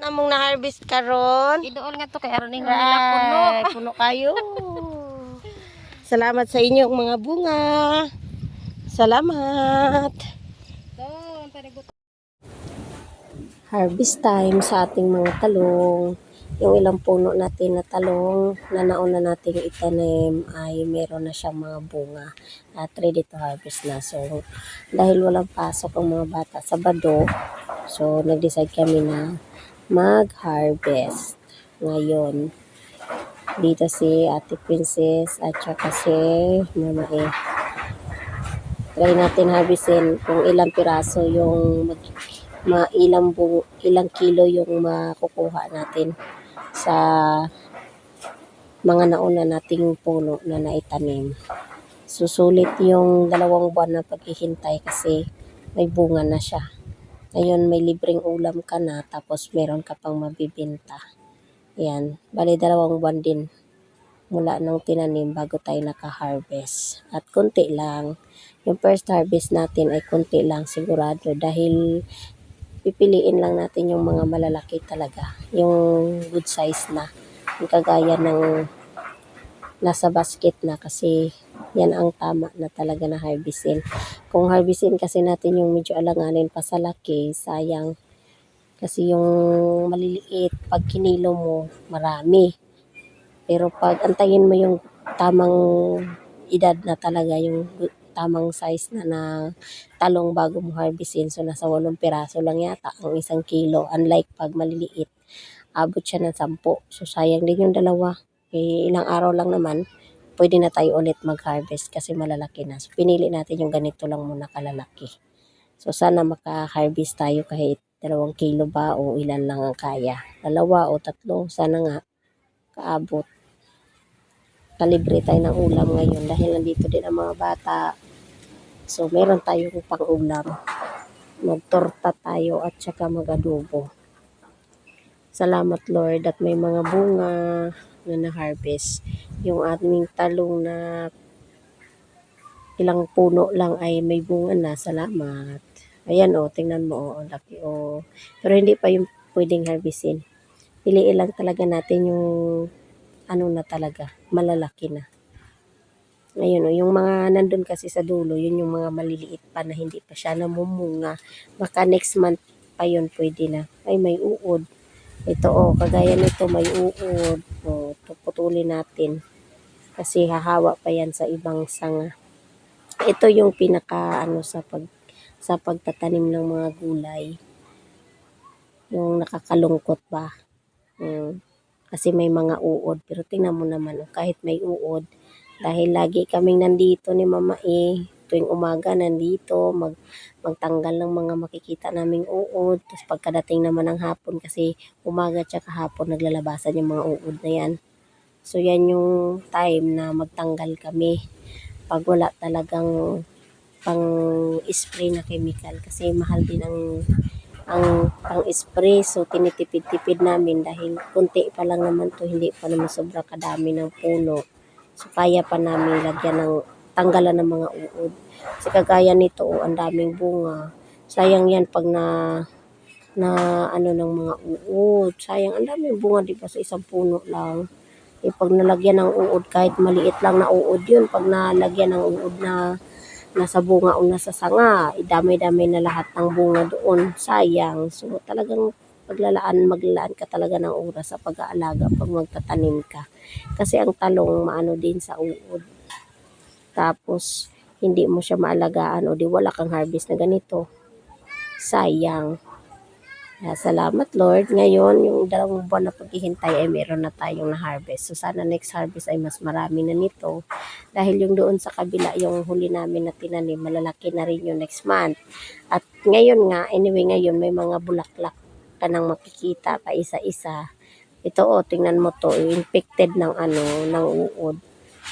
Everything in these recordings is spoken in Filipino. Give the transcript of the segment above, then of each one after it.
Namong na-harvest karon. Idoon nga to kay aron ning nila puno. Puno kayo. Salamat sa inyong mga bunga. Salamat. Harvest time sa ating mga talong. Yung ilang puno natin na talong na nauna nating itanim ay meron na siyang mga bunga at ready to harvest na. So, dahil walang pasok ang mga bata sa Bado, so nag-decide kami na mag-harvest ngayon. Dito si Ate Princess at saka si Mama E. Try natin harvestin kung ilang piraso yung ilang kilo yung makukuha natin sa mga nauna nating puno na naitanim. Susulit yung 2 buwan na paghihintay kasi may bunga na siya. Ngayon may libreng ulam ka na tapos meron ka pang mabibenta. Yan, bali 2 buwan din mula nang tinanim bago tayo naka-harvest. At konti lang. Yung first harvest natin ay konti lang sigurado dahil pipiliin lang natin yung mga malalaki talaga. Yung good size na. Yung kagaya ng nasa basket na kasi yan ang tama na talaga na harvestin. Kung harvestin kasi natin yung medyo alanganin pa sa laki, sayang. Kasi yung maliliit, pag kinilo mo, marami. Pero pag antayin mo yung tamang edad na talaga, yung tamang size na talong bago mo harvestin, so nasa 8 piraso lang yata ang 1 kilo. Unlike pag maliliit, abot siya ng 10. So sayang din yung dalawa. Ilang araw lang naman, pwede na tayo ulit mag-harvest kasi malalaki na. So pinili natin yung ganito lang muna kalalaki. So sana maka-harvest tayo kahit 2 kilo ba o ilan lang ang kaya. 2 o 3, sana nga kaabot. Kalibre tayo ng ulam ngayon dahil nandito din ang mga bata. So meron tayong pang-ulam. Magtorta tayo at saka mag-adobo. Salamat Lord at may mga bunga na na-harvest. Yung aming talong na ilang puno lang ay may bunga na. Salamat. Ayan o, tingnan mo o, laki o. Pero hindi pa yung pwedeng harvestin. Piliin lang talaga natin yung ano na talaga, malalaki na. Ayun o, yung mga nandun kasi sa dulo, yun yung mga maliliit pa na hindi pa siya namumunga. Baka next month pa yun pwede na. Ay, may uod. Ito o, kagaya nito may uod. O, putulin natin. Kasi hahawa pa yan sa ibang sanga. Ito yung pinaka ano sa pagtatanim ng mga gulay. Yung nakakalungkot ba. Kasi may mga uod. Pero tingnan mo naman, kahit may uod, dahil lagi kaming nandito ni Mama E, tuwing umaga nandito, magtanggal ng mga makikita naming uod. Tapos pagkadating naman ng hapon, kasi umaga tsaka hapon naglalabasan yung mga uod na yan. So yan yung time na magtanggal kami. Pag wala talagang pang-spray na chemical, kasi mahal din ang pang-spray, so tinitipid-tipid namin dahil kunti pa lang naman to, hindi pa naman sobrang kadami ng puno. So kaya pa namin lagyan ng tanggalan ng mga uod. Kasi kagaya nito, ang daming bunga. Sayang yan pag na ano ng mga uod. Sayang, ang daming bunga di ba sa isang puno lang. Pag nalagyan ng uod, kahit maliit lang na uod yun, pag nalagyan ng uod na nasa bunga o nasa sanga, dami-dami na lahat ng bunga doon. Sayang. So talagang maglalaan ka talaga ng oras sa pag-aalaga pag magtatanim ka. Kasi ang talong maano din sa uod. Tapos hindi mo siya maalagaan o di wala kang harvest na ganito. Sayang. Salamat Lord. Ngayon, yung 2 buwan na paghihintay ay meron na tayong na-harvest. So sana next harvest ay mas marami na nito. Dahil yung doon sa kabila, yung huli namin na tinanim, malalaki na rin yung next month. At ngayon nga, anyway ngayon, may mga bulaklak ka nang makikita pa isa-isa. Ito o, tingnan mo to, infected ng ng uod.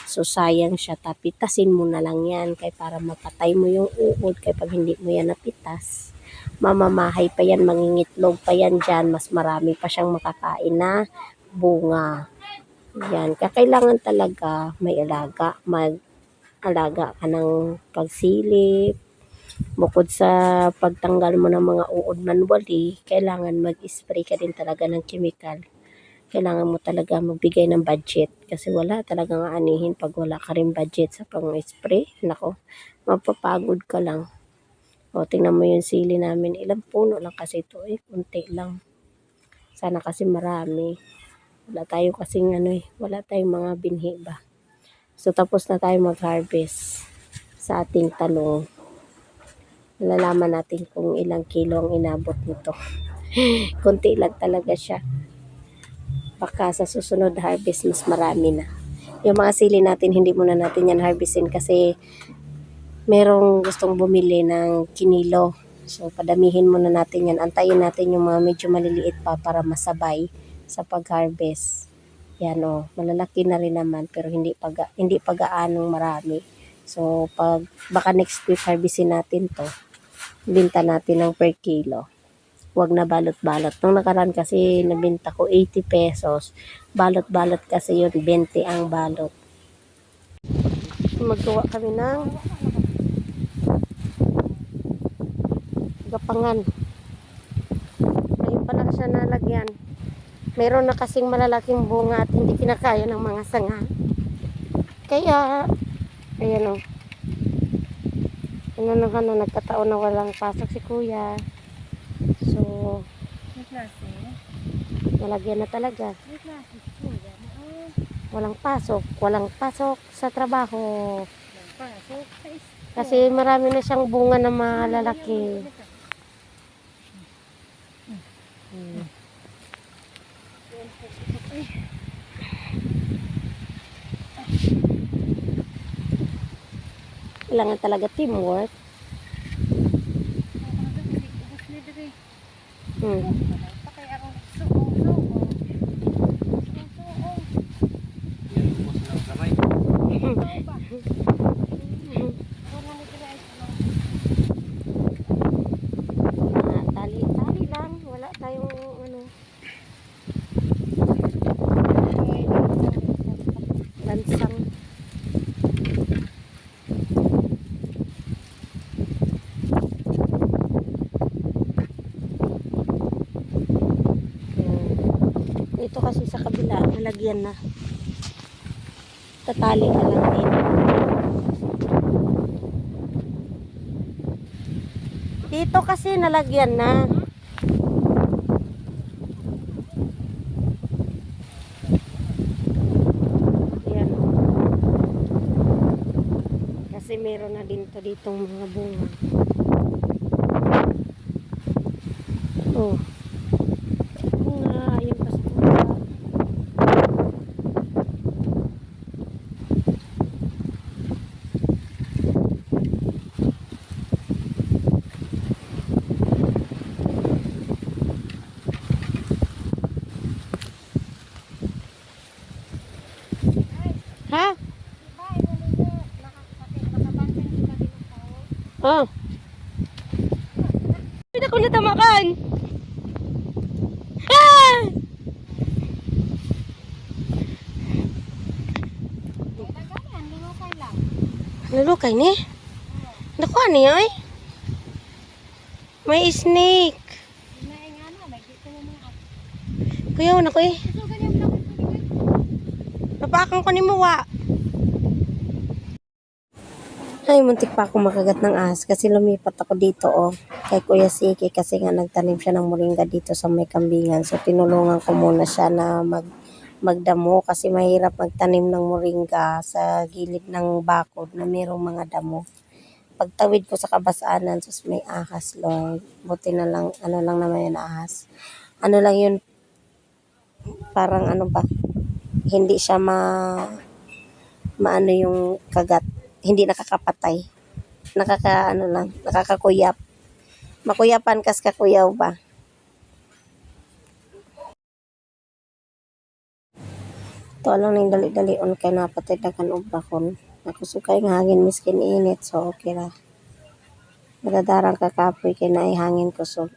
So sayang siya, tapitasin mo na lang yan kay para mapatay mo yung uod kay pag hindi mo yan napitas. Mamamahay pa yan, mangingitlog pa yan dyan, mas marami pa siyang makakain na bunga. Yan, kakailangan talaga may alaga, mag-alaga ka ng pagsilip, Bukod sa pagtanggal mo ng mga uod manually, kailangan mag-spray ka din talaga ng chemical. Kailangan mo talaga magbigay ng budget kasi wala talagang aanihin pag wala ka rin budget sa pang-spray. Nako, mapapagod ka lang. O, tingnan mo yung sili namin. Ilang puno lang kasi ito eh. Kunti lang. Sana kasi marami. Wala tayo kasing wala tayong mga binhi ba. So, tapos na tayo mag-harvest sa ating talong. Malalaman natin kung ilang kilo ang inabot nito. Kunti lang talaga siya. Baka sa susunod harvest mas marami na. Yung mga sili natin, hindi muna natin yan harvestin kasi merong gustong bumili ng kinilo. So, padamihin muna natin yan. Antayin natin yung mga medyo maliliit pa para masabay sa pag-harvest. Yan o, malalaki na rin naman pero hindi pa gaanong marami. So, baka next week harvestin natin to, binta natin ng per kilo. Huwag na balot-balot. Nung nakaraan kasi nabinta ko 80 pesos. Balot-balot kasi yun, 20 ang balot. Magawa kami ng gapangan. Ngayon pa lang siya nalagyan. Meron na kasing malalaking bunga at hindi kinakaya ng mga sanga. Kaya, ayan o. Nagkataon na walang pasok si kuya. So, nalagyan na talaga. Walang pasok sa trabaho. Kasi marami na siyang bunga na malalaki. Kailangan talaga teamwork. Tali-tali lang. Wala tayong lansang. Ito kasi sa kabila, nalagyan na. Tatali ka lang din. Dito kasi nalagyan na. Ayan. Kasi meron na din to ditong mga bunga. Oh. Ayun pa sa kabila. Ha? Oh. Hindi ko natamakan. Ah! Nalukay ni? Nakuha niya ay? May snake. Kuyaw na ko eh. Napakang ko ni Muwa. Ay, muntik pa ako makagat ng ahas kasi lumipat ako dito kay Kuya Siki kasi nga nagtanim siya ng moringa dito sa may kambingan. So, tinulungan ko muna siya na magdamo kasi mahirap magtanim ng moringa sa gilid ng bakod na mayroong mga damo. Pagtawid ko sa kabasanan, sus may ahas, Lord. Buti na lang, lang naman yung ahas. Lang yun, parang ba, hindi siya maano yung kagat. Hindi nakakapatay. Nakakakuyap. Makuyapan kas kakuyaw ba? Ito lang ning dali-dali on kay napatay dagan og bakon. Nakusukay nga hangin miskin init so okay ra. Nagadarang kakapoy kay naay hangin kusog.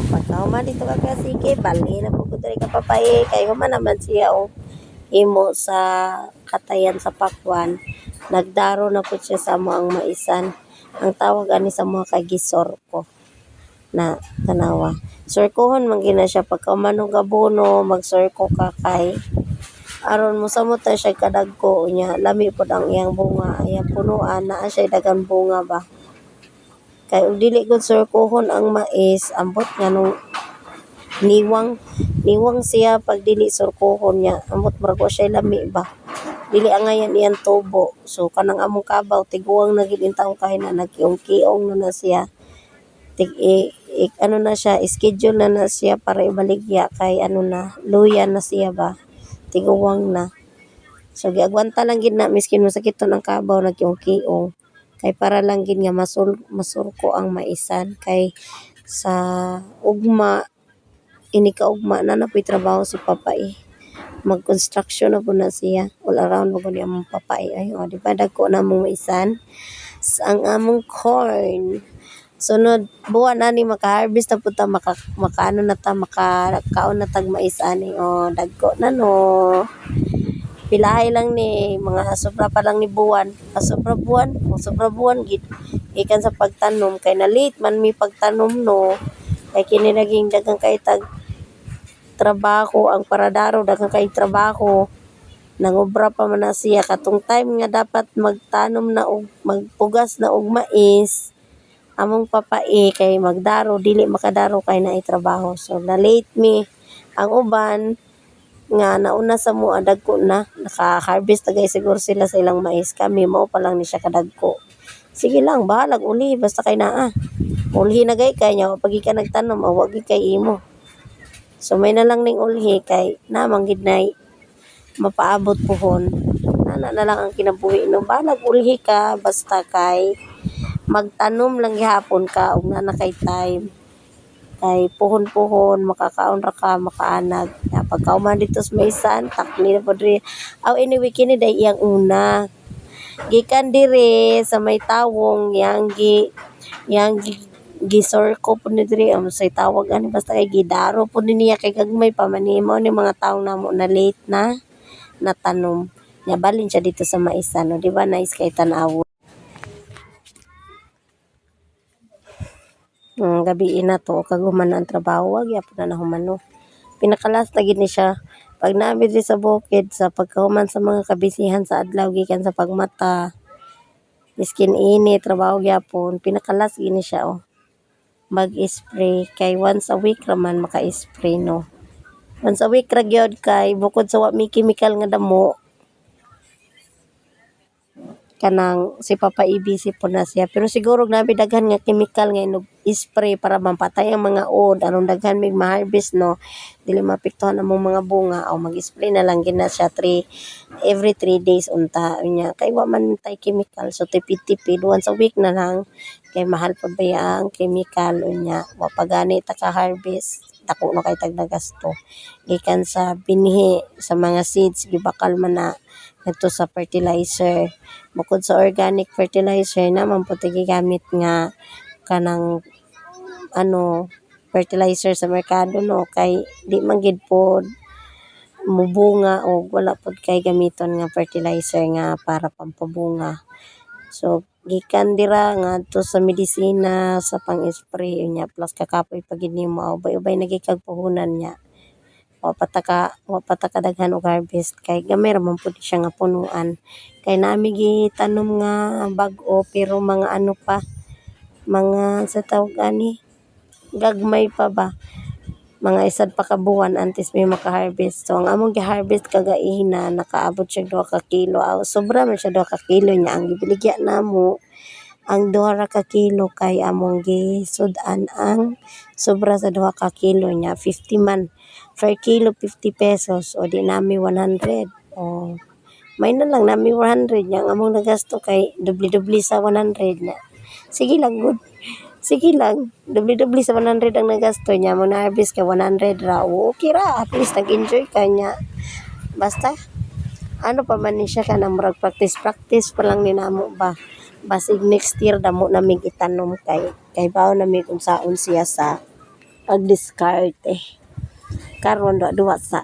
pagka human dito ka sige bali na po ko diri ka papay kay human naman siya o imo sa katayan sa pakwan nagdaro na po siya sa mo ang maisan ang tawag ani sa mga kagisor ko na tanawa surkohon man gina siya pagka human og abono magsurko ka kay aron mo samot na siya kadagko niya lami pod ang iyang bunga iyang punuan naa siya dagang bunga ba kay ug dili gud surkohon ang mais ambot nga nung niwang siya pag dili surkohon niya ambot murag wa siya lami ba dili angayan iyang tubo so kanang among kabaw tiguang na gid intawon kay na nagkiong-kiong na siya ano na siya schedule na siya para ibaligya kay ano na luya na siya ba tiguwang na so giagwanta lang gid na miskin masakiton ang kabaw nagkiong-kiong kay para lang gid nga masurko ang maisan kay sa ugma ini kaugma na napoy trabaho si papa mag-construction na po na siya all around mo ni among papa ay o di ba dagko na mong maisan ang among corn sunod buwan ani maka-harvest na po ta makaano na ta makakaon na tag mais ani o dagko na no pilahay lang ni mga sobra pa lang ni buwan sobra buwan gid ikan sa pagtanom kay na late man mi pagtanom no kay kini naging daghang kay tag trabaho ang paradaro daghang kay trabaho nangobra pa man na siya katong time nga dapat magtanom na og magpugas na og mais among papa kay magdaro dili makadaro kay naay trabaho so na late mi ang uban nga nauna sa mo dagko na naka-harvest tagay siguro sila sa ilang mais kami mao pa lang ni siya kadagko sige lang bahalag uli basta kay naa ulhi na gay kay nya pag ka nagtanom wa gid kay imo so may na lang ning ulhi kay namang gid nay mapaabot puhon ana na lang ang kinabuhi no bahalag ulhi ka basta kay magtanom lang gihapon ka ug na kay time kay puhon-puhon makakaon ra ka makaanag na pagkauman dito sa maisan takli na pod ri anyway kini day iyang una gikan dire sa may tawong yang gisorko po ni diri say tawag ani basta kay gidaro po niya kay gagmay pa manimo ni mga taong namo na late na natanom nya balin siya dito sa maisan no di ba nice kay tan-aw gabi na to kag human ang trabaho wag yapon na humano pinakalas na gid ni siya pag naami diri sa bukid sa pagkahuman sa mga kabisihan sa adlaw gikan sa pagmata miskin ini trabaho gyapon pinakalas gini siya mag-spray kay once a week raman maka-spray no once a week ra gyud kay bukod sa wa mi chemical nga damo kanang si Papa busy po na siya pero siguro nabi daghan nga chemical nga inog spray para mampatay ang mga od aron daghan mig ma-harvest no dili mapektuhan among mga bunga o mag-spray na lang gina siya every 3 days unta unya kay wa man tay chemical so tipid-tipid once a week na lang kay mahal pa ba ang chemical unya wa pa gani ta ka harvest dako no kay tag nagasto gikan sa binhi sa mga seeds gibakal man na ito sa fertilizer bukod sa organic fertilizer naman po gigamit nga kanang fertilizer sa merkado no kay di man gid pod mubunga o wala pod kay gamiton nga fertilizer nga para pampabunga so gikan dira nga to sa medisina sa pang-spray nya plus kakapoy pag gid nimo ubay-ubay nagikag puhunan niya wa pataka daghan og harvest kay gamay ra man pud siya nga punuan kay nami gitanom nga bag-o pero mga pa mga sa tawag ani gagmay pa ba mga isad pa ka buwan antes may maka-harvest so ang among gi-harvest kagaina nakaabot siya 2 ka kilo sobra man siya 2 ka kilo niya ang gibiligya namo ang 2 ra ka kilo kay among gisud-an ang sobra sa 2 ka kilo niya 50 man per kilo 50 pesos o di nami 100 o may na lang nami 100 niya ang among nagasto kay dubli-dubli sa 100 niya sige lang good sige lang dubli-dubli sa 100 ang nagasto niya mo na harvest kay 100 ra okay ra at least nag-enjoy ka niya basta pa man ni siya kanang murag practice pa lang ni namo ba basig next year damo namig itanom kay bawo nami kung saon siya sa pag-discard karon duwa sa